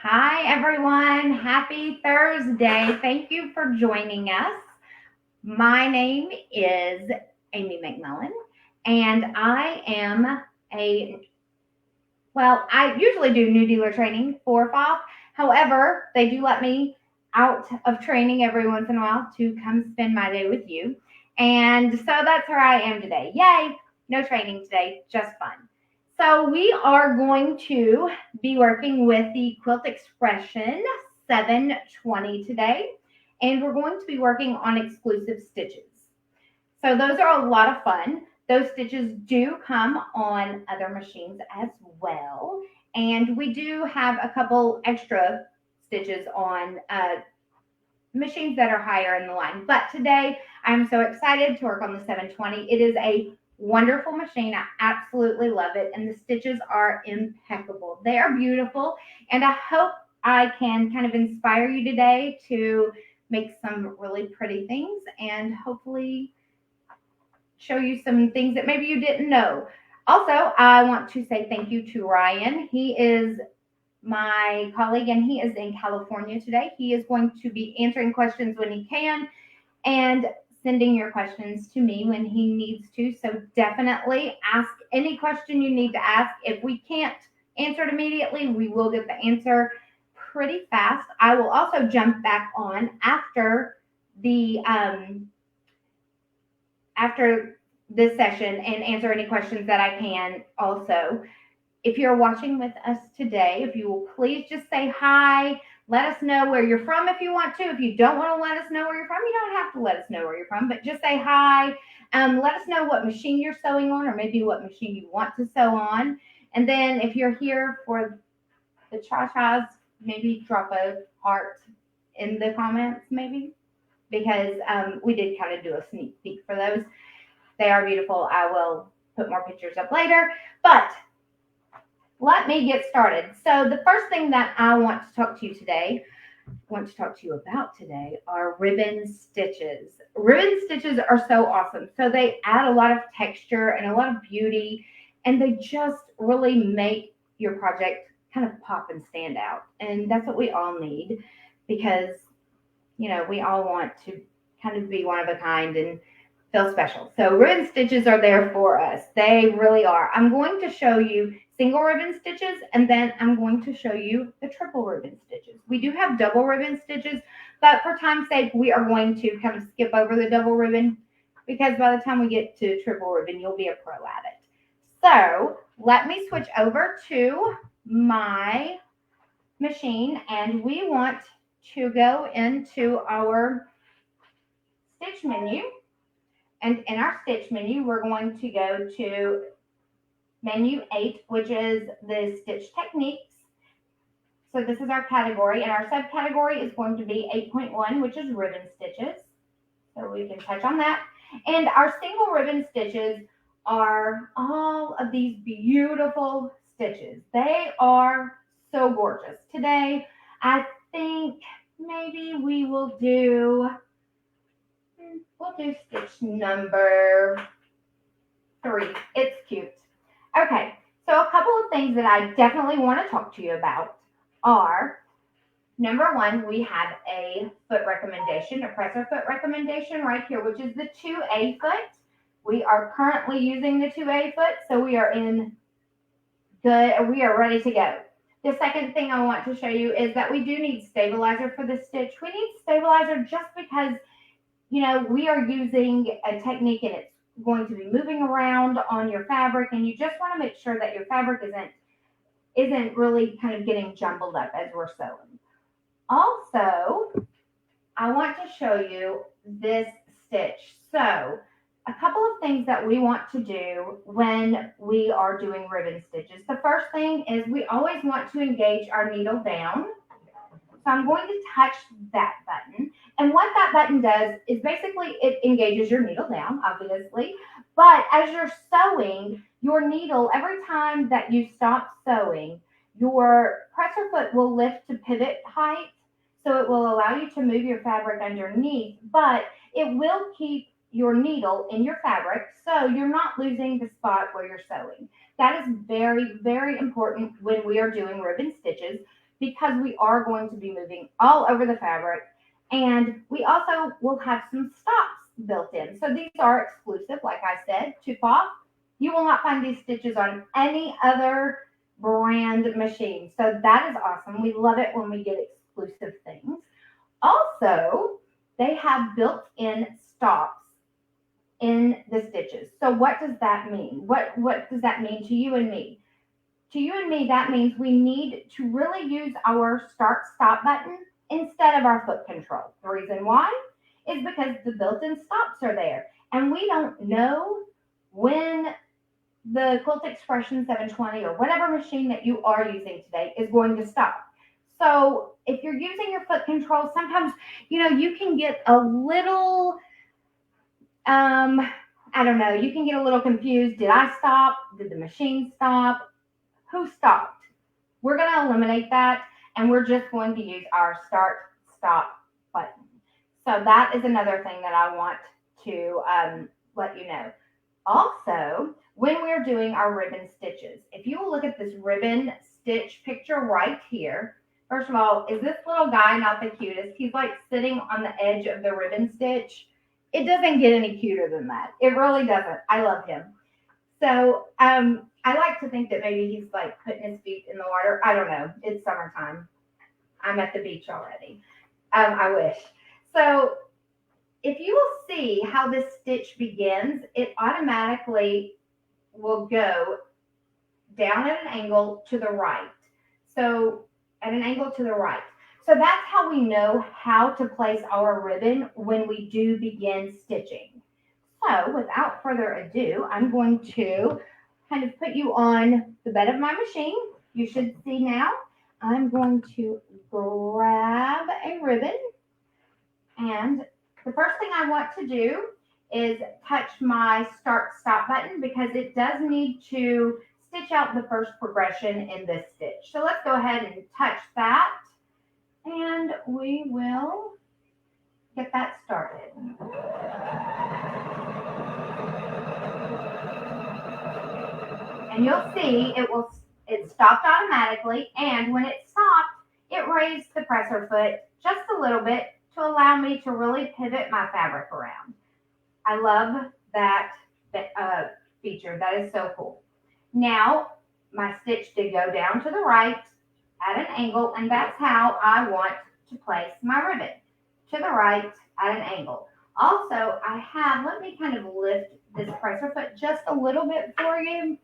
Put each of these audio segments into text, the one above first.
Hi, everyone. Happy Thursday. Thank you for joining us. My name is Amy McMullen, and I am I usually do new dealer training for PFAFF. However, they do let me out of training every once in a while to come spend my day with you. And so that's where I am today. Yay! No training today, just fun. So we are going to be working with the Quilt Expression 720 today, and we're going to be working on exclusive stitches. So those are a lot of fun. Those stitches do come on other machines as well. And we do have a couple extra stitches on machines that are higher in the line. But today I'm so excited to work on the 720. It is a wonderful machine. I absolutely love it. And the stitches are impeccable. They are beautiful. And I hope I can kind of inspire you today to make some really pretty things and hopefully show you some things that maybe you didn't know. Also, I want to say thank you to Ryan. He is my colleague and he is in California today. He is going to be answering questions when he can and sending your questions to me when he needs to. So definitely ask any question you need to ask. If we can't answer it immediately, we will get the answer pretty fast. I will also jump back on after this session and answer any questions that I can also. If you're watching with us today, if you will please just say hi, let us know where you're from if you want to. If you don't want to let us know where you're from, you don't have to let us know where you're from, but just say hi. Let us know what machine you're sewing on or maybe what machine you want to sew on. And then if you're here for the cha-chas, maybe drop a heart in the comments maybe because we did kind of do a sneak peek for those. They are beautiful. I will put more pictures up later, but let me get started. So the first thing that I want to talk to you about today are ribbon stitches. Ribbon stitches are so awesome. So they add a lot of texture and a lot of beauty, and they just really make your project kind of pop and stand out. And that's what we all need because, we all want to kind of be one of a kind and feel special. So ribbon stitches are there for us. They really are. I'm going to show you single ribbon stitches and then I'm going to show you the triple ribbon stitches. We do have double ribbon stitches, but for time's sake, we are going to kind of skip over the double ribbon because by the time we get to triple ribbon, you'll be a pro at it. So let me switch over to my machine and we want to go into our stitch menu. And in our stitch menu, we're going to go to menu 8, which is the stitch techniques. So this is our category, and our subcategory is going to be 8.1, which is ribbon stitches. So we can touch on that. And our single ribbon stitches are all of these beautiful stitches. They are so gorgeous. Today, I think maybe we'll do stitch number 3. It's cute. Okay, so a couple of things that I definitely want to talk to you about are, number 1, we have a foot recommendation, a presser foot recommendation right here, which is the 2A foot. We are currently using the 2A foot, so we are ready to go. The second thing I want to show you is that we do need stabilizer for this stitch. We need stabilizer just because we are using a technique and it's going to be moving around on your fabric and you just want to make sure that your fabric isn't really kind of getting jumbled up as we're sewing. Also, I want to show you this stitch. So a couple of things that we want to do when we are doing ribbon stitches. The first thing is we always want to engage our needle down. So I'm going to touch that button. And what that button does is basically it engages your needle down, obviously. But as you're sewing, your needle, every time that you stop sewing, your presser foot will lift to pivot height. So it will allow you to move your fabric underneath, but it will keep your needle in your fabric so you're not losing the spot where you're sewing. That is very, very important when we are doing ribbon stitches. because we are going to be moving all over the fabric. And we also will have some stops built in. So these are exclusive, like I said, to PFAFF. You will not find these stitches on any other brand machine. So that is awesome. We love it when we get exclusive things. Also, they have built-in stops in the stitches. So what does that mean? What does that mean to you and me? To you and me, that means we need to really use our start-stop button instead of our foot control. The reason why is because the built-in stops are there. And we don't know when the Quilt Expression 720 or whatever machine that you are using today is going to stop. So if you're using your foot control, sometimes, you can get a little, I don't know, you can get a little confused. Did I stop? Did the machine stop? Who stopped? We're going to eliminate that, and we're just going to use our start, stop button. So that is another thing that I want to let you know. Also, when we're doing our ribbon stitches, if you will look at this ribbon stitch picture right here, first of all, is this little guy not the cutest? He's like sitting on the edge of the ribbon stitch. It doesn't get any cuter than that. It really doesn't. I love him. So I like to think that maybe he's like putting his feet in the water. I don't know. It's summertime. I'm at the beach already. I wish. So if you will see how this stitch begins, it automatically will go down at an angle to the right. So at an angle to the right. So that's how we know how to place our ribbon when we do begin stitching. So without further ado, I'm going to kind of put you on the bed of my machine. You should see now. I'm going to grab a ribbon, and the first thing I want to do is touch my start stop button because it does need to stitch out the first progression in this stitch. So let's go ahead and touch that, and we will get that started. And you'll see it stopped automatically, and when it stopped, it raised the presser foot just a little bit to allow me to really pivot my fabric around. I love that feature. That is so cool. Now, my stitch did go down to the right at an angle, and that's how I want to place my ribbon, to the right at an angle. Also, let me kind of lift this presser foot just a little bit for you.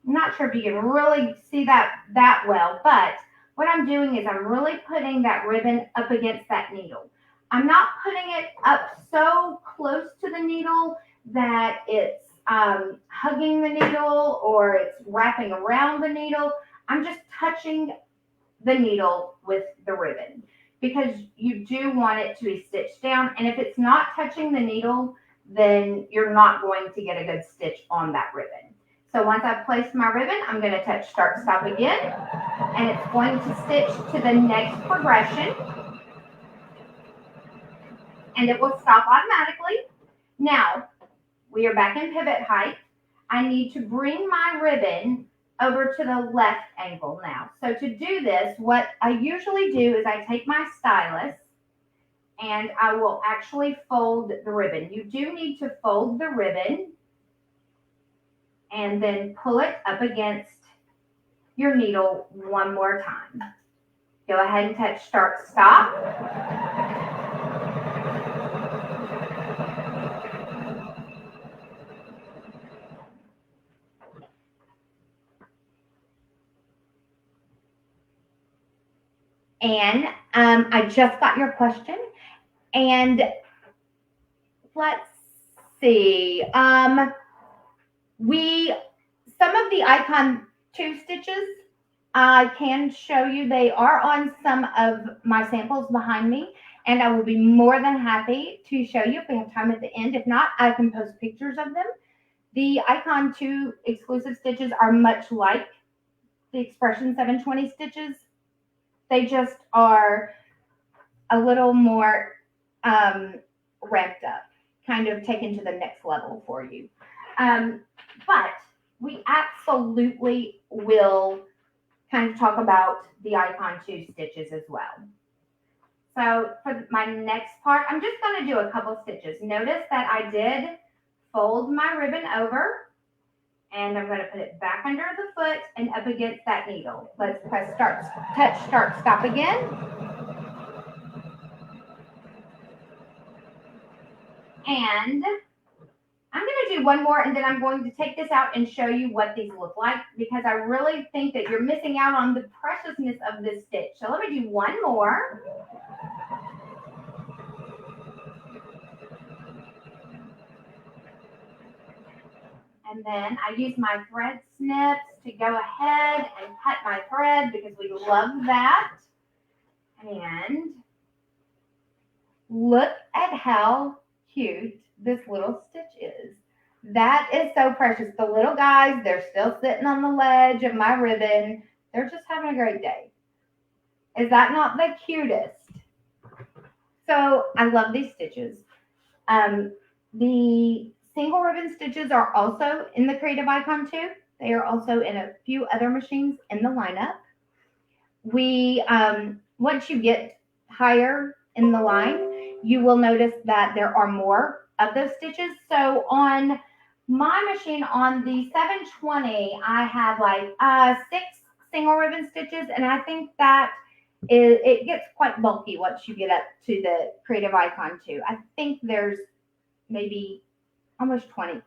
I'm not sure if you can really see that well, but what I'm doing is I'm really putting that ribbon up against that needle. I'm not putting it up so close to the needle that it's hugging the needle or it's wrapping around the needle. I'm just touching the needle with the ribbon because you do want it to be stitched down. And if it's not touching the needle, then you're not going to get a good stitch on that ribbon. So once I've placed my ribbon, I'm going to touch start stop again, and it's going to stitch to the next progression, and it will stop automatically. Now, we are back in pivot height. I need to bring my ribbon over to the left angle now. So to do this, what I usually do is I take my stylus and I will actually fold the ribbon. You do need to fold the ribbon and then pull it up against your needle one more time. Go ahead and touch start stop. And I just got your question, and let's see. Some of the Icon 2 stitches I can show you. They are on some of my samples behind me, and I will be more than happy to show you if we have time at the end. If not, I can post pictures of them. The Icon 2 exclusive stitches are much like the Expression 720 stitches. They just are a little more ramped up, kind of taken to the next level for you. But we absolutely will kind of talk about the Icon 2 stitches as well. So for my next part, I'm just going to do a couple stitches. Notice that I did fold my ribbon over, and I'm going to put it back under the foot and up against that needle. Let's press start, touch, start, stop again. And I'm going to do one more, and then I'm going to take this out and show you what these look like, because I really think that you're missing out on the preciousness of this stitch. So let me do one more. And then I use my thread snips to go ahead and cut my thread because we love that. And look at how cute this little stitch is. That is so precious. The little guys, they're still sitting on the ledge of my ribbon. They're just having a great day. Is that not the cutest? So I love these stitches. The single ribbon stitches are also in the Creative Icon 2. They are also in a few other machines in the lineup. We, once you get higher in the line, you will notice that there are more of those stitches. So on my machine, on the 720, I have like 6 single ribbon stitches, and I think that it gets quite bulky once you get up to the Creative Icon 2. I think there's maybe almost 20.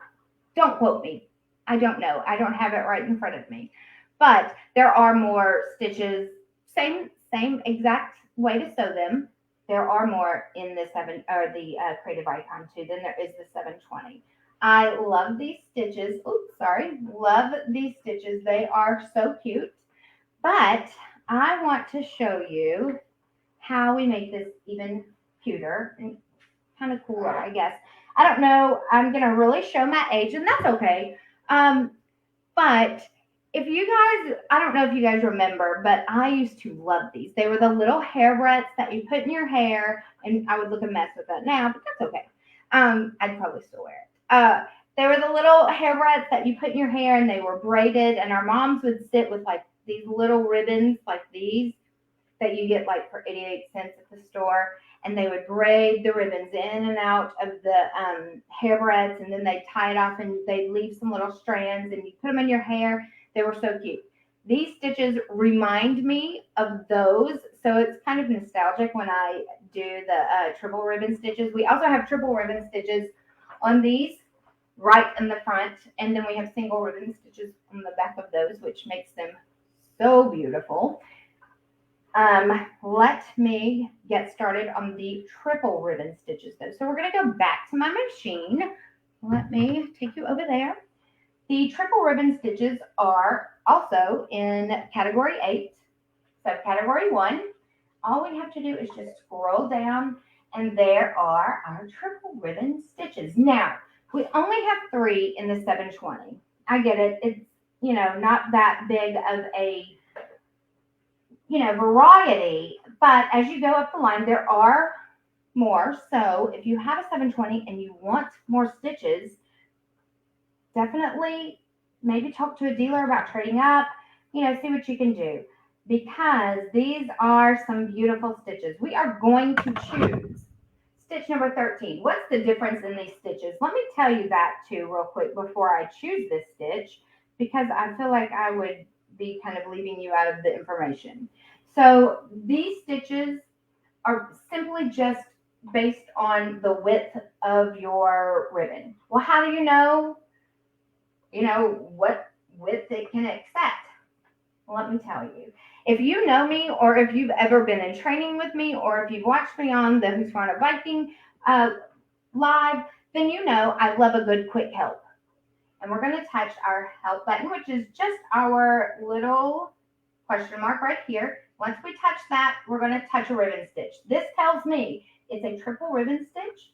Don't quote me. I don't know. I don't have it right in front of me. But there are more stitches, same exact way to sew them. There are more in the Creative Icon 2 than there is the 720. I love these stitches. Oops, sorry. Love these stitches. They are so cute. But I want to show you how we make this even cuter and kind of cooler, I guess. I don't know. I'm going to really show my age, and that's okay. But if you guys, I don't know if you guys remember, but I used to love these. They were the little hair breadths that you put in your hair, and I would look a mess with that now, but that's okay. I'd probably still wear it. They were the little hair breadths that you put in your hair, and they were braided, and our moms would sit with like these little ribbons like these that you get like for 88 cents at the store. And they would braid the ribbons in and out of the hair breadths, and then they'd tie it off, and they'd leave some little strands, and you put them in your hair. They were so cute. These stitches remind me of those, so it's kind of nostalgic when I do the triple ribbon stitches. We also have triple ribbon stitches on these right in the front, and then we have single ribbon stitches on the back of those, which makes them so beautiful. Let me get started on the triple ribbon stitches though. So we're going to go back to my machine. Let me take you over there. The triple ribbon stitches are also in category 8. So category 1, all we have to do is just scroll down, and there are our triple ribbon stitches. Now, we only have 3 in the 720. I get it. It's, not that big of a variety, but as you go up the line, there are more. So if you have a 720 and you want more stitches, definitely maybe talk to a dealer about trading up, see what you can do, because these are some beautiful stitches. We are going to choose stitch number 13. What's the difference in these stitches? Let me tell you that too real quick before I choose this stitch, because I feel like I would be kind of leaving you out of the information. So these stitches are simply just based on the width of your ribbon. Well, how do you know what width it can accept? Well, let me tell you. If you know me, or if you've ever been in training with me, or if you've watched me on the Husqvarna Viking live, then you know I love a good quick help. And we're going to touch our help button, which is just our little question mark right here. Once we touch that, we're going to touch a ribbon stitch. This tells me it's a triple ribbon stitch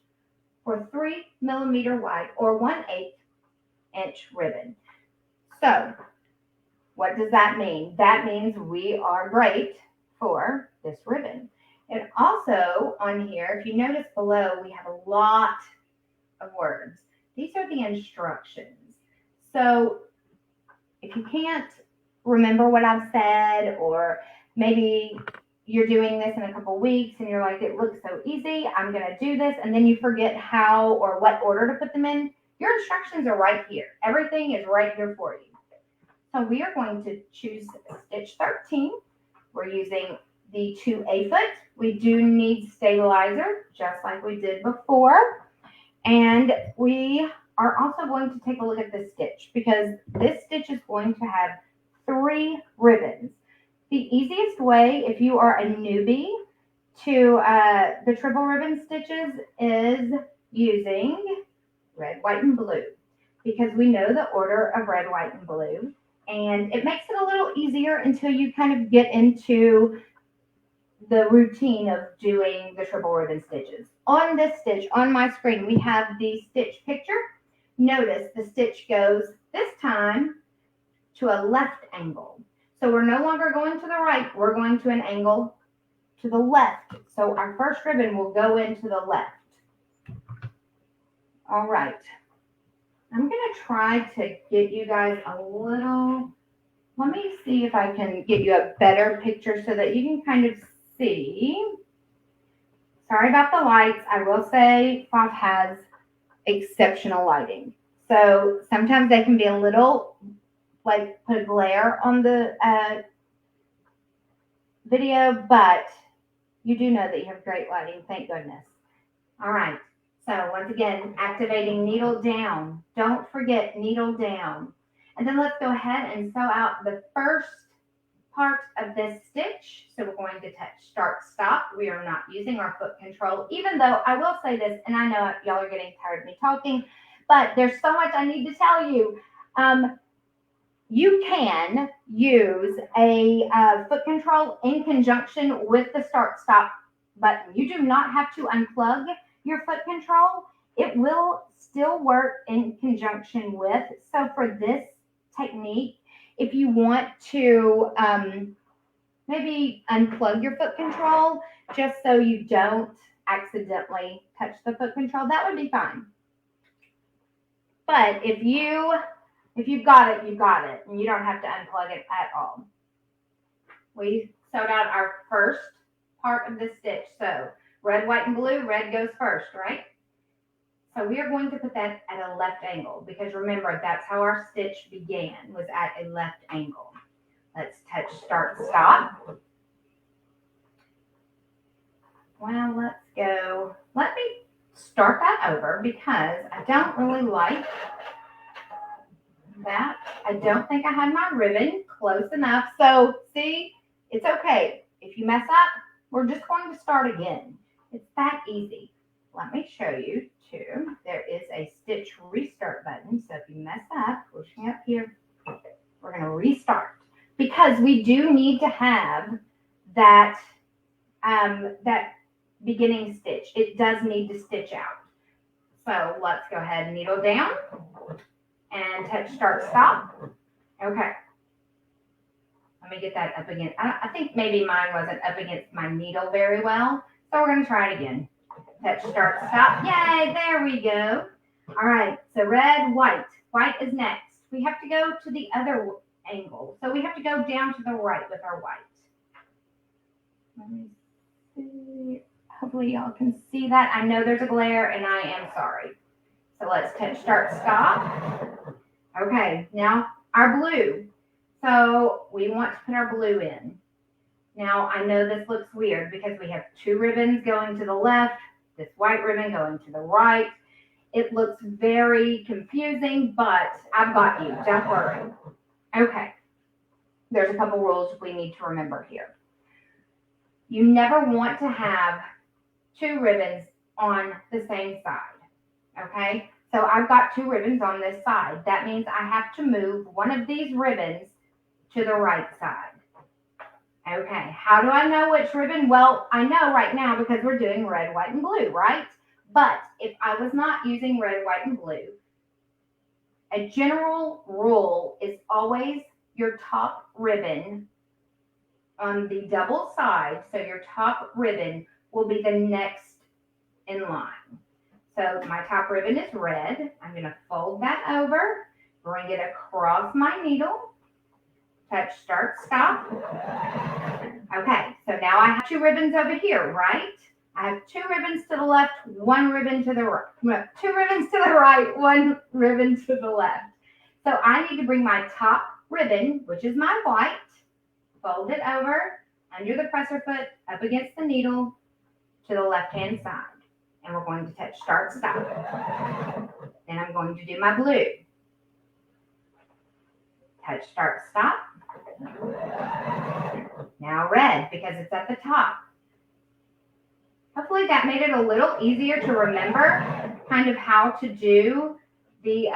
for 3 millimeter wide or 1/8 inch ribbon. So what does that mean? That means we are great for this ribbon. And also on here, if you notice below, we have a lot of words. These are the instructions. So if you can't remember what I've said, or maybe you're doing this in a couple weeks and you're like, it looks so easy, I'm going to do this, and then you forget how or what order to put them in, your instructions are right here. Everything is right here for you. So we are going to choose stitch 13. We're using the 2A foot. We do need stabilizer, just like we did before. And we are also going to take a look at this stitch, because this stitch is going to have 3 ribbons. The easiest way, if you are a newbie to the triple ribbon stitches, is using red, white, and blue, because we know the order of red, white, and blue. And it makes it a little easier until you kind of get into the routine of doing the triple ribbon stitches. On this stitch, on my screen, we have the stitch picture. Notice the stitch goes this time to a left angle. So we're no longer going to the right, we're going to an angle to the left. So our first ribbon will go into the left. All right. I'm going to try to get you guys a little, let me see if I can get you a better picture so that you can kind of see. Sorry about the lights. I will say PFAFF has exceptional lighting. So sometimes they can be a little, like, put a glare on the video, but you do know that you have great lighting, thank goodness. All right. So once again, activating needle down. Don't forget needle down. And then let's go ahead and sew out the first part of this stitch. So we're going to touch start, stop. We are not using our foot control, even though I will say this, and I know y'all are getting tired of me talking, but there's so much I need to tell you. You can use a foot control in conjunction with the start, stop button. You do not have to unplug your foot control. It will still work in conjunction with. So for this technique, if you want to maybe unplug your foot control just so you don't accidentally touch the foot control, that would be fine. But if you've got it, you've got it, and you don't have to unplug it at all. We sewed out our first part of the stitch. So red, white, and blue, red goes first, right? So we are going to put that at a left angle, because remember, that's how our stitch began, was at a left angle. Let's touch start, stop. Well, let's go. Let me start that over, because I don't really like that. I don't think I had my ribbon close enough. So see, it's okay. If you mess up, we're just going to start again. It's that easy. Let me show you too. There is a stitch restart button. So if you mess up, pushing up here, we're going to restart, because we do need to have that, that beginning stitch. It does need to stitch out. So let's go ahead and needle down and touch start, stop. Okay. Let me get that up again. I think maybe mine wasn't up against my needle very well. So we're going to try it again. Touch start, stop. Yay, there we go. All right, so red, white. White is next. We have to go to the other angle. So we have to go down to the right with our white. Let me see. Hopefully y'all can see that. I know there's a glare, and I am sorry. So let's touch start, stop. Okay, now our blue. So we want to put our blue in. Now I know this looks weird, because we have 2 ribbons going to the left, this white ribbon going to the right. It looks very confusing, but I've got you. Don't worry. Okay. There's a couple rules we need to remember here. You never want to have 2 ribbons on the same side. Okay? So I've got 2 ribbons on this side. That means I have to move one of these ribbons to the right side. Okay, how do I know which ribbon? Well, I know right now because we're doing red, white, and blue, right? But if I was not using red, white, and blue, a general rule is always your top ribbon on the double side. So your top ribbon will be the next in line. So my top ribbon is red. I'm going to fold that over, bring it across my needle, touch, start, stop. Okay, so now I have 2 ribbons over here, right? I have 2 ribbons to the left, 1 ribbon to the right. 2 ribbons to the right, 1 ribbon to the left. So I need to bring my top ribbon, which is my white, fold it over under the presser foot, up against the needle to the left-hand side. And we're going to touch start, stop. Then I'm going to do my blue. Touch start, stop. Now red, because it's at the top. Hopefully that made it a little easier to remember kind of how to do the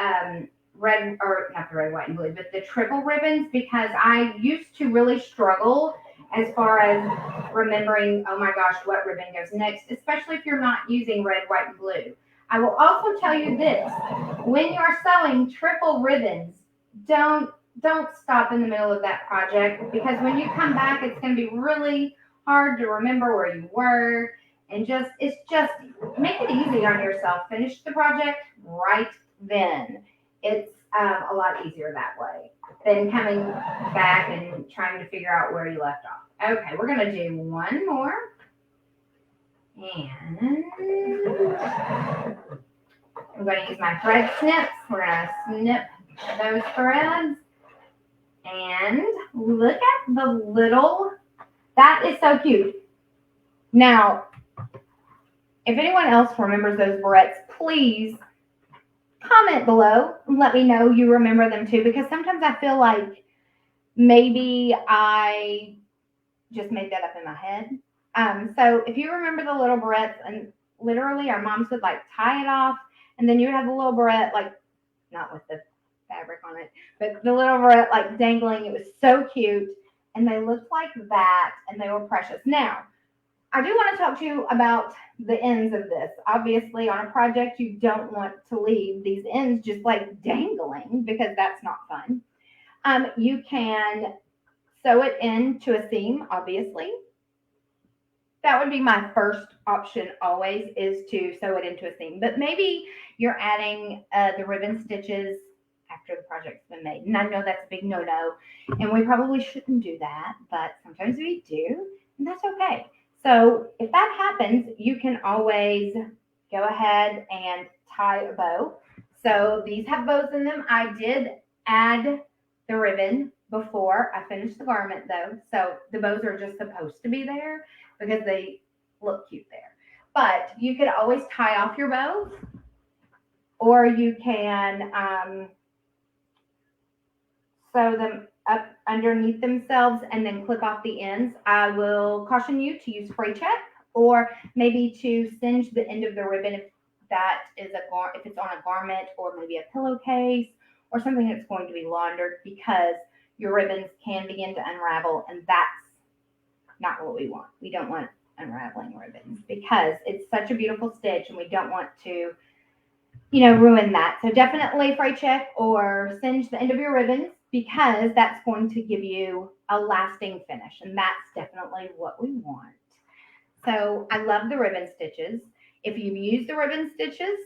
red, or not the red, white, and blue, but the triple ribbons, because I used to really struggle as far as remembering, oh my gosh, what ribbon goes next, especially if you're not using red, white, and blue. I will also tell you this, when you're sewing triple ribbons, don't stop in the middle of that project, because when you come back, it's going to be really hard to remember where you were, and it's just make it easy on yourself. Finish the project right then. It's a lot easier that way than coming back and trying to figure out where you left off. Okay, we're going to do one more. And I'm going to use my thread snips. We're going to snip those threads. And look at the little, that is so cute. Now, if anyone else remembers those barrettes, please comment below and let me know you remember them too, because sometimes I feel like maybe I just made that up in my head. So if you remember the little barrettes, and literally our moms would like tie it off, and then you would have the little barrette, like not with the fabric on it, but the little barrette like dangling. It was so cute, and they looked like that, and they were precious. Now, I do want to talk to you about the ends of this. Obviously, on a project, you don't want to leave these ends just like dangling, because that's not fun. You can sew it into a seam, obviously. That would be my first option always, is to sew it into a seam. But maybe you're adding the ribbon stitches after the project's been made. And I know that's a big no-no, and we probably shouldn't do that, but sometimes we do, and that's okay. So if that happens, you can always go ahead and tie a bow. So these have bows in them. I did add the ribbon before I finished the garment though. So the bows are just supposed to be there because they look cute there. But you could always tie off your bows, or you can sew them up underneath themselves and then clip off the ends. I will caution you to use spray check, or maybe to singe the end of the ribbon if that is if it's on a garment, or maybe a pillowcase or something that's going to be laundered, because your ribbons can begin to unravel, and that's not what we want. We don't want unraveling ribbons, because it's such a beautiful stitch, and we don't want to, ruin that. So definitely fray check or singe the end of your ribbons, because that's going to give you a lasting finish, and that's definitely what we want. So I love the ribbon stitches. If you've used the ribbon stitches,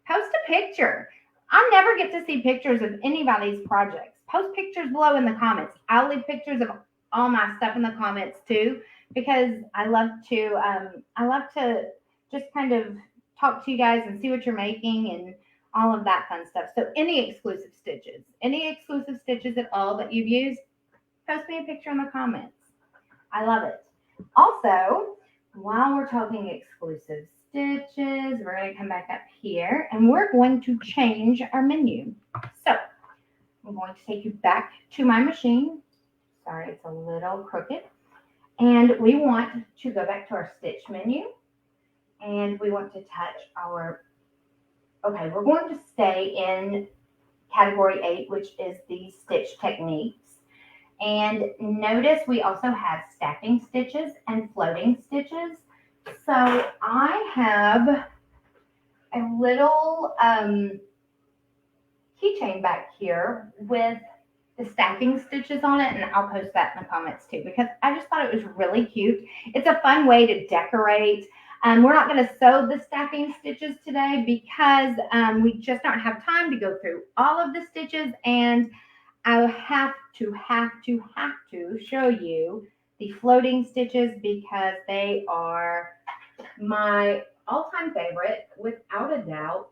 post a picture. I never get to see pictures of anybody's projects. Post pictures below in the comments. I'll leave pictures of all my stuff in the comments too, because I love to just kind of talk to you guys and see what you're making and all of that fun stuff. So any exclusive stitches at all that you've used, post me a picture in the comments. I love it. Also, while we're talking exclusive stitches, we're going to come back up here and we're going to change our menu. So I'm going to take you back to my machine. Sorry, it's a little crooked. And we want to go back to our stitch menu, and we want to touch our, we're going to stay in category 8, which is the stitch techniques. And notice we also have stacking stitches and floating stitches. So I have a little keychain back here with the stacking stitches on it, and I'll post that in the comments too, because I just thought it was really cute. It's a fun way to decorate. We're not going to sew the stacking stitches today, because we just don't have time to go through all of the stitches, and I have to show you the floating stitches because they are my all-time favorite, without a doubt.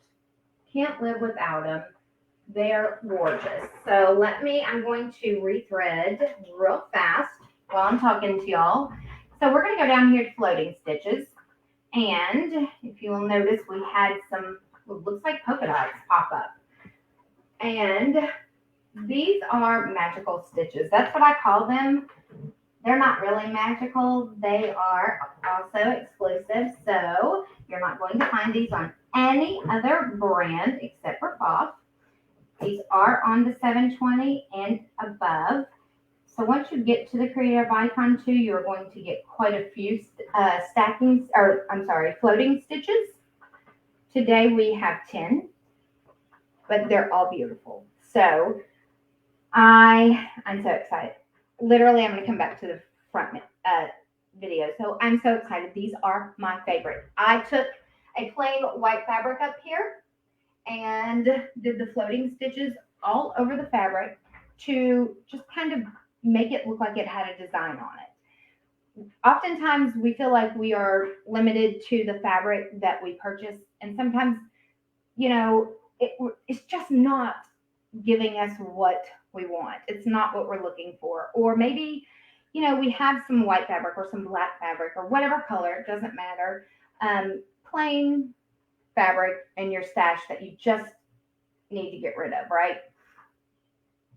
Can't live without them. They're gorgeous. So I'm going to rethread real fast while I'm talking to y'all. So we're going to go down here to floating stitches. And if you will notice, we had some, what looks like polka dots pop up. And these are magical stitches. That's what I call them. They're not really magical. They are also exclusive. So you're not going to find these on any other brand except for PFAFF. These are on the 720 and above. So once you get to the Creative Icon 2, you're going to get quite a few floating stitches. Today we have 10, but they're all beautiful. So I'm so excited. Literally, I'm going to come back to the front video. So I'm so excited. These are my favorite. I took a plain white fabric up here and did the floating stitches all over the fabric to just kind of make it look like it had a design on it. Oftentimes we feel like we are limited to the fabric that we purchase, and sometimes, it's just not giving us what we want. It's not what we're looking for. Or maybe, we have some white fabric or some black fabric or whatever color, it doesn't matter. Plain fabric in your stash that you just need to get rid of, right?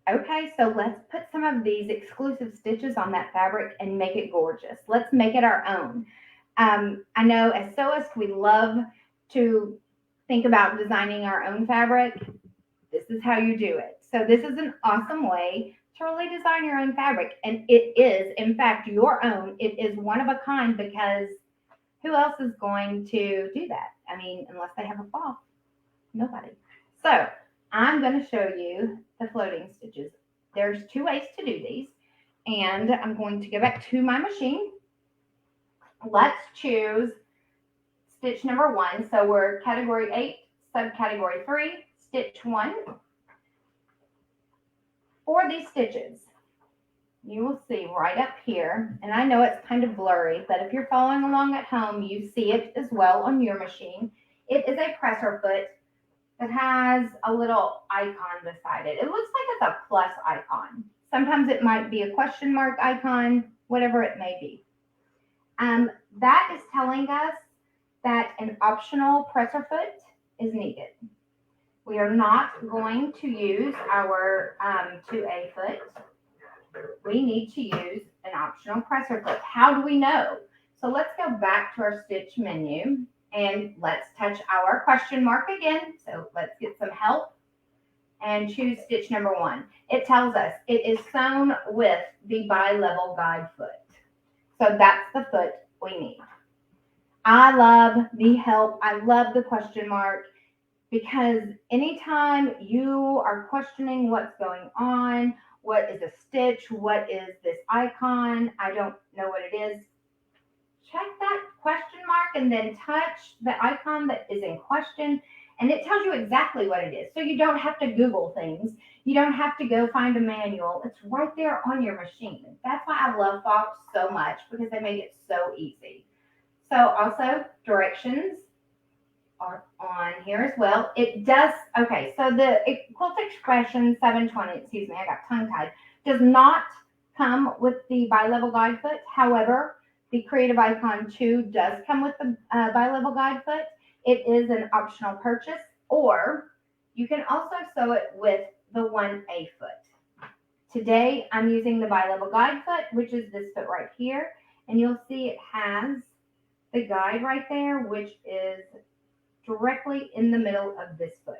Okay, so let's put some of these exclusive stitches on that fabric and make it gorgeous. Let's make it our own. I know as sewists, we love to think about designing our own fabric. This is how you do it. So this is an awesome way to really design your own fabric. And it is, in fact, your own. It is one of a kind because who else is going to do that? I mean, unless they have a PFAFF. Nobody. So I'm going to show you the floating stitches. There's 2 ways to do these. And I'm going to go back to my machine. Let's choose stitch number 1. So we're category 8, subcategory 3, stitch 1. For these stitches, you will see right up here, and I know it's kind of blurry, but if you're following along at home, you see it as well on your machine. It is a presser foot that has a little icon beside it. It looks like it's a plus icon. Sometimes it might be a question mark icon, whatever it may be. That is telling us that an optional presser foot is needed. We are not going to use our 2A foot. We need to use an optional presser foot. How do we know? So let's go back to our stitch menu and let's touch our question mark again. So let's get some help and choose stitch number 1. It tells us it is sewn with the bi-level guide foot. So that's the foot we need. I love the help. I love the question mark because anytime you are questioning what's going on, what is a stitch, what is this icon, I don't know what it is, check that question mark and then touch the icon that is in question and it tells you exactly what it is. So you don't have to Google things. You don't have to go find a manual. It's right there on your machine. That's why I love PFAFF so much because they make it so easy. So also directions are on here as well. It does, okay, so the Quilt Expression 720, excuse me, I got tongue-tied, does not come with the bi-level guide foot. However, the Creative Icon 2 does come with the bi-level guide foot. It is an optional purchase, or you can also sew it with the 1A foot. Today, I'm using the bi-level guide foot, which is this foot right here, and you'll see it has the guide right there, which is directly in the middle of this foot.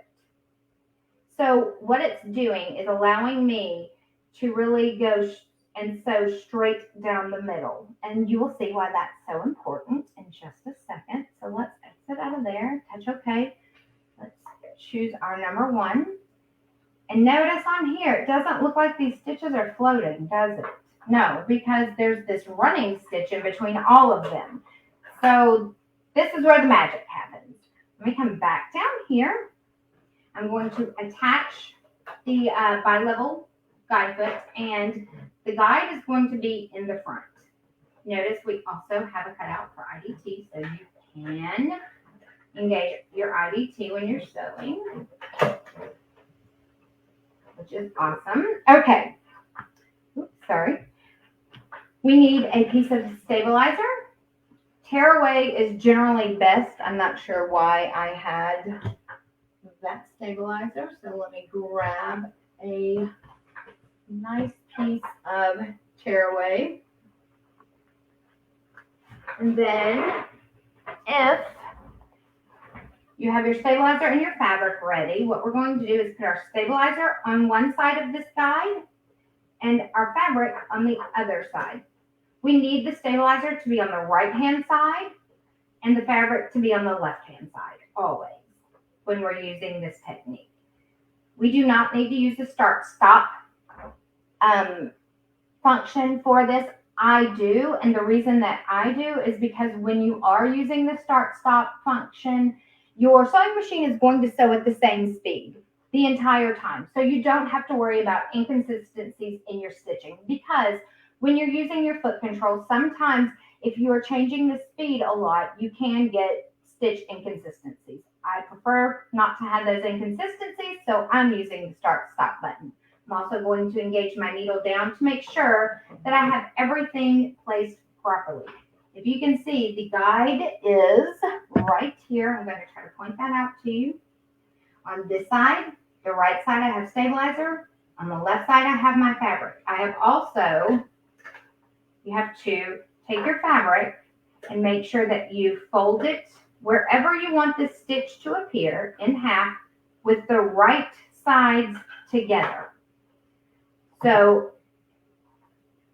So what it's doing is allowing me to really go and sew straight down the middle. And you will see why that's so important in just a second. So let's exit out of there, touch OK. Let's choose our number 1. And notice on here, it doesn't look like these stitches are floating, does it? No, because there's this running stitch in between all of them. So this is where the magic happens. Let me come back down here. I'm going to attach the bi-level guide foot, and the guide is going to be in the front. Notice we also have a cutout for IDT, so you can engage your IDT when you're sewing, which is awesome. Okay. Oops, sorry. We need a piece of stabilizer. Tearaway is generally best. I'm not sure why I had that stabilizer, so let me grab a nice piece of tearaway. And then if you have your stabilizer and your fabric ready, what we're going to do is put our stabilizer on one side of this guide and our fabric on the other side. We need the stabilizer to be on the right-hand side and the fabric to be on the left-hand side, always, when we're using this technique. We do not need to use the start-stop function for this. I do, and the reason that I do is because when you are using the start-stop function, your sewing machine is going to sew at the same speed the entire time. So you don't have to worry about inconsistencies in your stitching, because when you're using your foot control, sometimes if you are changing the speed a lot, you can get stitch inconsistencies. I prefer not to have those inconsistencies, so I'm using the start-stop button. I'm also going to engage my needle down to make sure that I have everything placed properly. If you can see, the guide is right here. I'm going to try to point that out to you. On this side, the right side, I have stabilizer. On the left side, I have my fabric. I have also, you have to take your fabric and make sure that you fold it wherever you want this stitch to appear in half with the right sides together. So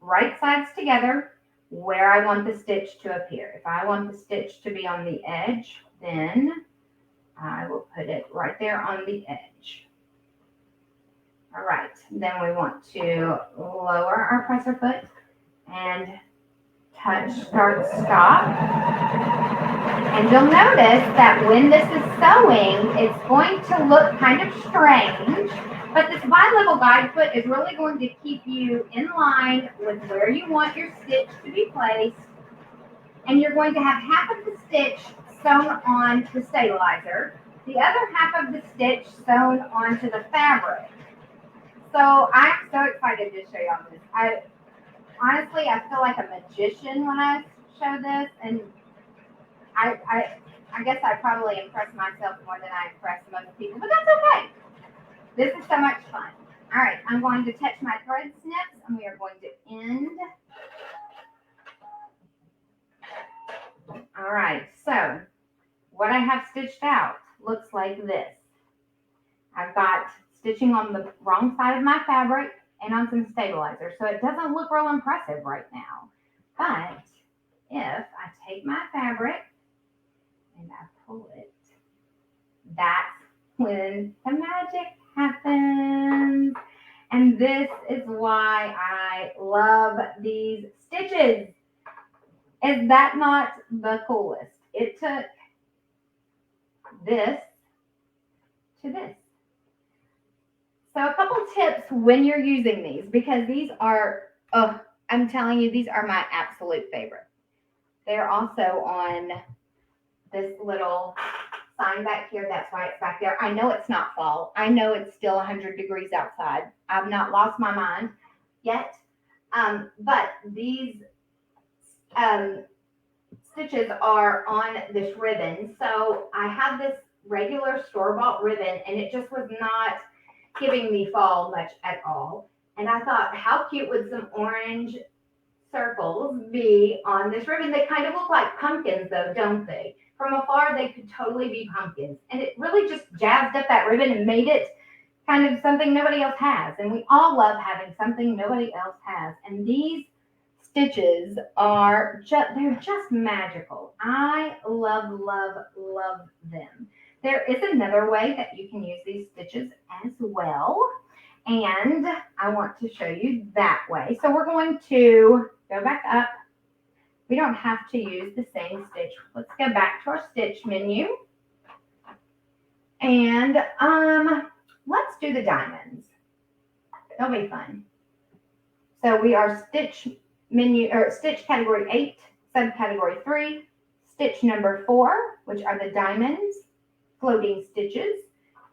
right sides together where I want the stitch to appear. If I want the stitch to be on the edge, then I will put it right there on the edge. All right, then we want to lower our presser foot and touch, start, stop. And you'll notice that when this is sewing, it's going to look kind of strange, but this bi-level guide foot is really going to keep you in line with where you want your stitch to be placed. And you're going to have half of the stitch sewn on the stabilizer, the other half of the stitch sewn onto the fabric. So I'm so excited to show you all this. Honestly, I feel like a magician when I show this, and I guess I probably impress myself more than I impress most people, but that's okay. This is so much fun. All right, I'm going to touch my thread snips, and we are going to end. All right, so what I have stitched out looks like this. I've got stitching on the wrong side of my fabric and on some stabilizer, so it doesn't look real impressive right now. But if I take my fabric and I pull it, that's when the magic happens. And this is why I love these stitches. Is that not the coolest? It took this to this. So a couple tips when you're using these, because these are, I'm telling you, these are my absolute favorite. They're also on this little sign back here. That's why it's back there. I know it's not fall. I know it's still 100 degrees outside. I've not lost my mind yet. But these stitches are on this ribbon. So I have this regular store-bought ribbon, and it just was not giving me fall much at all. And I thought, how cute would some orange circles be on this ribbon? They kind of look like pumpkins though, don't they? From afar, they could totally be pumpkins. And it really just jazzed up that ribbon and made it kind of something nobody else has. And we all love having something nobody else has. And these stitches are they're just magical. I love, love, love them. There is another way that you can use these stitches as well. And I want to show you that way. So we're going to go back up. We don't have to use the same stitch. Let's go back to our stitch menu. And let's do the diamonds. They'll be fun. So we are stitch category 8, subcategory 3, stitch number 4, which are the diamonds, floating stitches.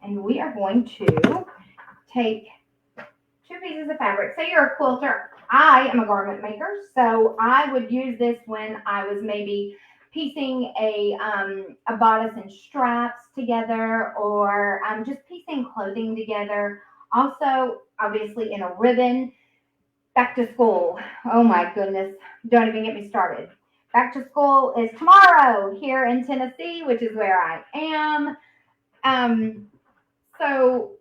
And we are going to take 2 pieces of fabric. Say you're a quilter. I am a garment maker, so I would use this when I was maybe piecing a bodice and straps together, or just piecing clothing together. Also, obviously, in a ribbon. Back to school. Oh my goodness. Don't even get me started. Back to school is tomorrow here in Tennessee, which is where I am. So,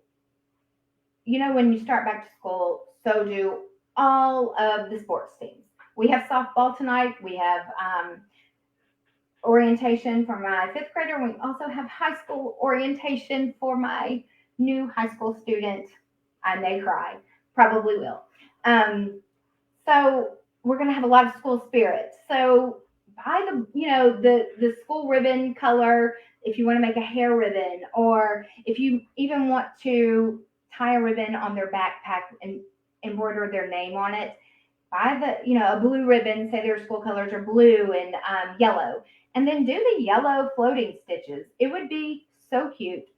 when you start back to school, so do all of the sports teams. We have softball tonight. We have orientation for my 5th grader. We also have high school orientation for my new high school student. I may cry. Probably will. So we're going to have a lot of school spirit. So buy the school ribbon color if you want to make a hair ribbon, or if you even want to tie a ribbon on their backpack and embroider their name on it. Buy a blue ribbon, say their school colors are blue and yellow, and then do the yellow floating stitches. It would be so cute.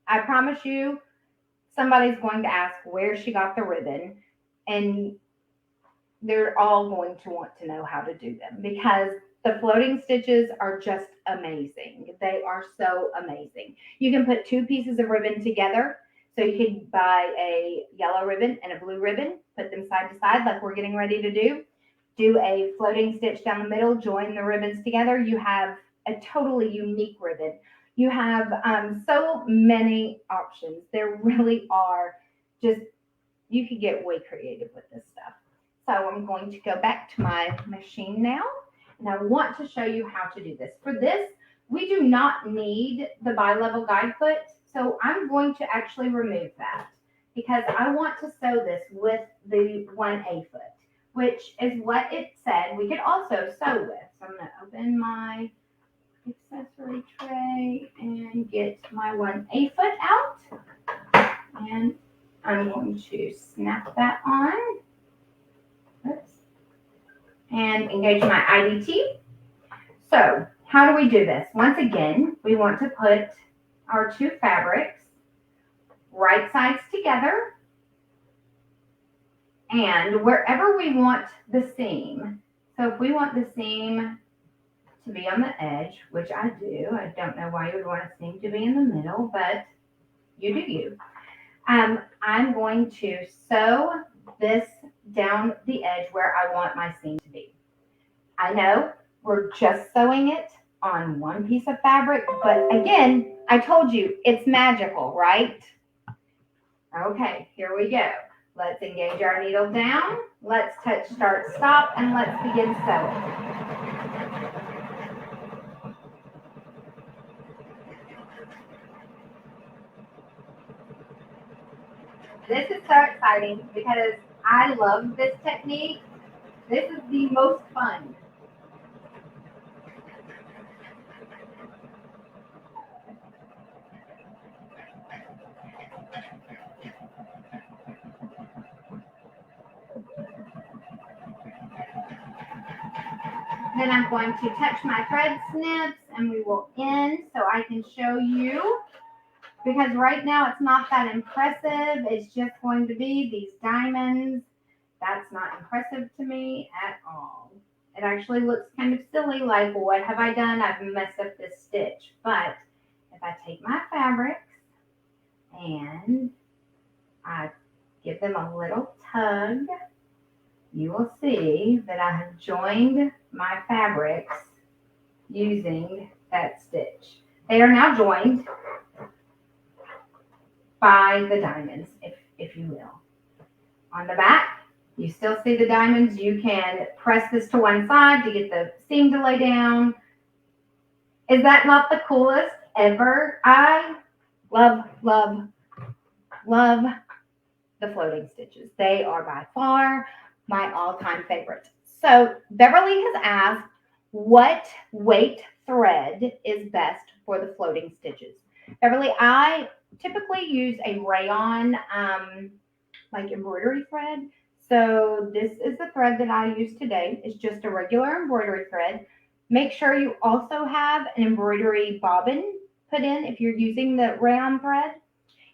I promise you, somebody's going to ask where she got the ribbon, and they're all going to want to know how to do them, because the floating stitches are just amazing. They are so amazing. You can put 2 pieces of ribbon together. So you can buy a yellow ribbon and a blue ribbon, put them side to side like we're getting ready to do. Do a floating stitch down the middle, join the ribbons together. You have a totally unique ribbon. You have so many options. There really are. You could get way creative with this stuff. So I'm going to go back to my machine now, and I want to show you how to do this. For this, we do not need the bi-level guide foot, so I'm going to actually remove that because I want to sew this with the 1A foot, which is what it said we could also sew with. So I'm going to open my accessory tray and get my 1A foot out, and I'm going to snap that on. Oops. And engage my IDT. So how do we do this? Once again, we want to put our 2 fabrics right sides together, and wherever we want the seam. So if we want the seam to be on the edge, which I do, I don't know why you would want a seam to be in the middle, but you do you. I'm going to sew this down the edge where I want my seam to be. I know we're just sewing it on 1 piece of fabric, but again, I told you it's magical, right? Okay, here we go. Let's engage our needle down. Let's touch start stop, and let's begin sewing. This is so exciting because I love this technique. This is the most fun. Then I'm going to touch my thread snips, and we will end so I can show you, because right now it's not that impressive. It's just going to be these diamonds. That's not impressive to me at all. It actually looks kind of silly, like, what have I done? I've messed up this stitch. But if I take my fabrics and I give them a little tug, you will see that I have joined my fabrics using that stitch. They are now joined by the diamonds, if you will. On the back, you still see the diamonds. You can press this to one side to get the seam to lay down. Is that not the coolest ever? I love, love, love the floating stitches. They are by far my all-time favorite. So Beverly has asked, what weight thread is best for the floating stitches? Beverly, I typically use a rayon like embroidery thread. So this is the thread that I use today. It's just a regular embroidery thread. Make sure you also have an embroidery bobbin put in if you're using the rayon thread.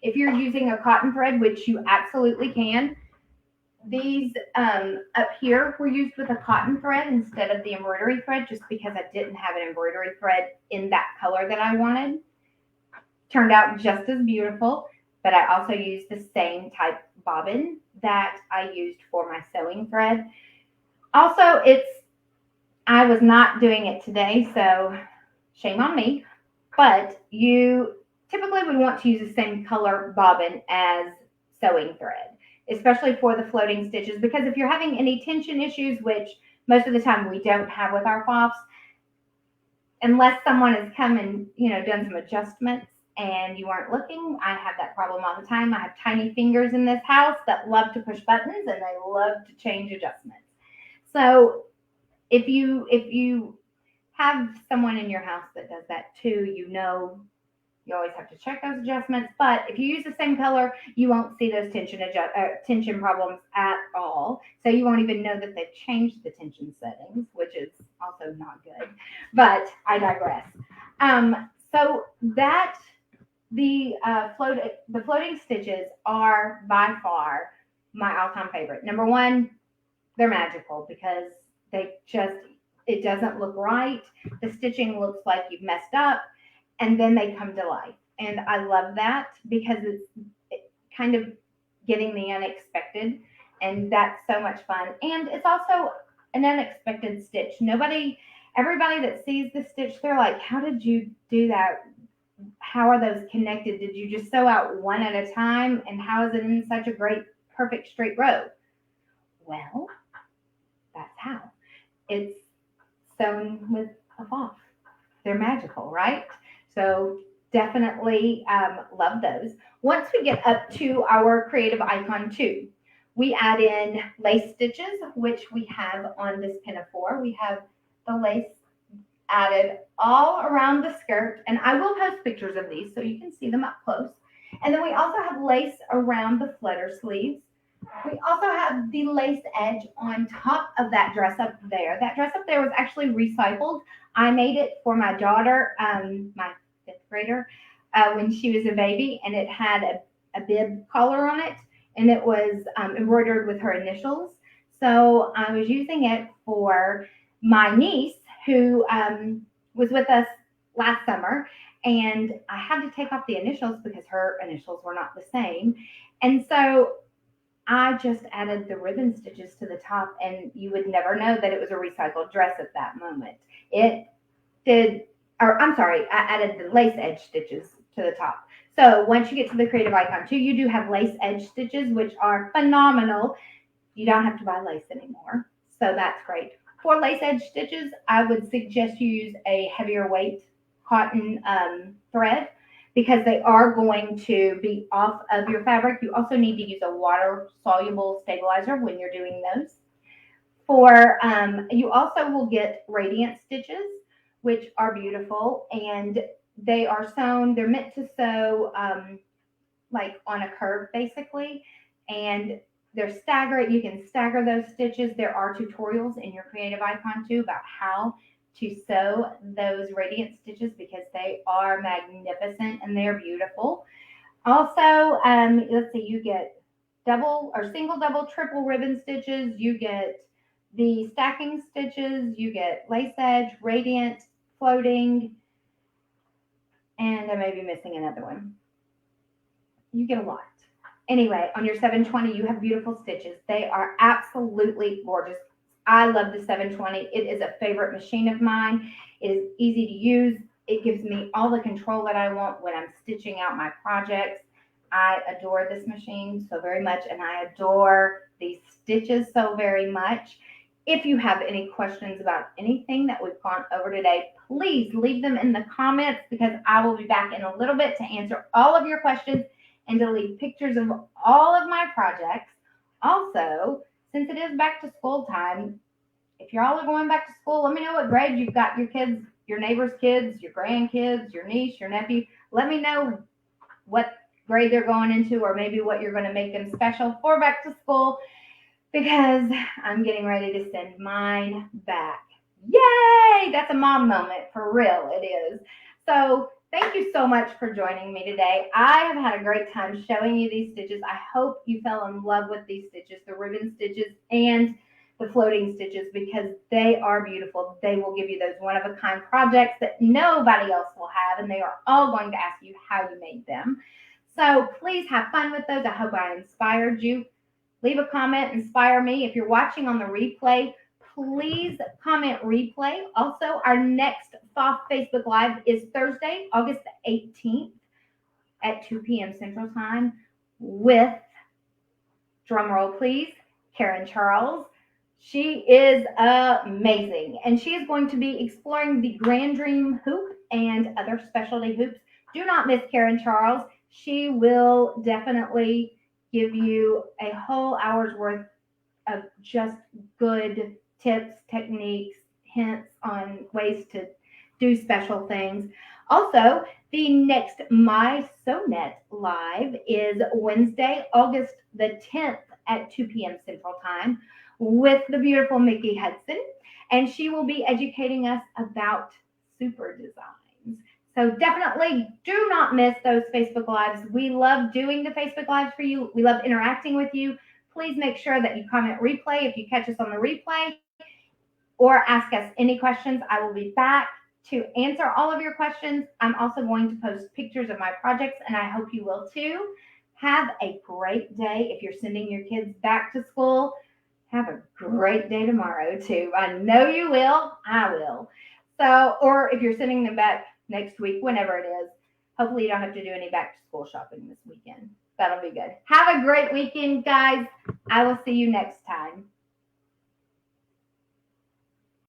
If you're using a cotton thread, which you absolutely can, these up here were used with a cotton thread instead of the embroidery thread just because I didn't have an embroidery thread in that color that I wanted. Turned out just as beautiful, but I also used the same type bobbin that I used for my sewing thread. Also, I was not doing it today, so shame on me, but you typically would want to use the same color bobbin as sewing thread, especially for the floating stitches, because if you're having any tension issues, which most of the time we don't have with our PFAFFs, unless someone has come and, done some adjustments and you aren't looking, I have that problem all the time. I have tiny fingers in this house that love to push buttons and they love to change adjustments. So if you have someone in your house that does that too, you always have to check those adjustments. But if you use the same color, you won't see those tension problems at all. So you won't even know that they've changed the tension settings, which is also not good. But I digress. So that the floating stitches are by far my all-time favorite. Number one, they're magical because it doesn't look right. The stitching looks like you've messed up, and then they come to life. And I love that because it's kind of getting the unexpected, and that's so much fun. And it's also an unexpected stitch. Everybody that sees the stitch, they're like, how did you do that? How are those connected? Did you just sew out one at a time? And how is it in such a great, perfect straight row? Well, that's how. It's sewn with a PFAFF. They're magical, right? So definitely love those. Once we get up to our creative icon 2, we add in lace stitches, which we have on this pinafore. We have the lace added all around the skirt, and I will post pictures of these so you can see them up close. And then we also have lace around the flutter sleeves. We also have the lace edge on top of that dress up there. That dress up there was actually recycled. I made it for my daughter, my 5th grader, when she was a baby, and it had a bib collar on it, and it was embroidered with her initials. So I was using it for my niece who was with us last summer, and I had to take off the initials because her initials were not the same. And so I just added the ribbon stitches to the top, and you would never know that it was a recycled dress at that moment. I added the lace edge stitches to the top. So once you get to the creative icon 2, you do have lace edge stitches, which are phenomenal. You don't have to buy lace anymore, so that's great. For lace edge stitches, I would suggest you use a heavier weight cotton thread because they are going to be off of your fabric. You also need to use a water-soluble stabilizer when you're doing those. You also will get radiant stitches, which are beautiful, and they are sewn. They're meant to sew like on a curve, basically, and they're staggered. You can stagger those stitches. There are tutorials in your creative icon too about how to sew those radiant stitches because they are magnificent and they're beautiful. Also, let's see, you get double or single, double, triple ribbon stitches. You get the stacking stitches. You get lace edge, radiant, floating, and I may be missing another one. You get a lot. Anyway, on your 720, you have beautiful stitches. They are absolutely gorgeous. I love the 720. It is a favorite machine of mine. It is easy to use. It gives me all the control that I want when I'm stitching out my projects. I adore this machine so very much, and I adore these stitches so very much. If you have any questions about anything that we've gone over today, please leave them in the comments because I will be back in a little bit to answer all of your questions and to leave pictures of all of my projects. Also, since it is back to school time, if y'all are going back to school, let me know what grade you've got your kids, your neighbor's kids, your grandkids, your niece, your nephew. Let me know what grade they're going into or maybe what you're going to make them special for back to school. because I'm getting ready to send mine back. Yay! That's a mom moment for real. It is. So thank you so much for joining me today. I have had a great time showing you these stitches. I hope you fell in love with these stitches, the ribbon stitches and the floating stitches, because they are beautiful. They will give you those one-of-a-kind projects that nobody else will have, and they are all going to ask you how you made them. So please have fun with those. I hope I inspired you. Leave a comment, inspire me. If you're watching on the replay, please comment replay. Also, our next PFAFF Facebook Live is Thursday, August the 18th at 2 p.m. Central Time with, drumroll please, Karen Charles. She is amazing, and she is going to be exploring the Grand Dream hoop and other specialty hoops. Do not miss Karen Charles. She will definitely give you a whole hour's worth of just good tips, techniques, hints on ways to do special things. Also, the next My Sewnet Live is Wednesday, August the 10th at 2 p.m. Central Time with the beautiful Mickey Hudson, and she will be educating us about super designs. So definitely do not miss those Facebook Lives. We love doing the Facebook Lives for you. We love interacting with you. Please make sure that you comment replay if you catch us on the replay, or ask us any questions. I will be back to answer all of your questions. I'm also going to post pictures of my projects, and I hope you will too. Have a great day. If you're sending your kids back to school, have a great day tomorrow too. I know you will. I will. So, or if you're sending them back next week, whenever it is, hopefully you don't have to do any back to school shopping this weekend. That'll be good. Have a great weekend, guys. I will see you next time.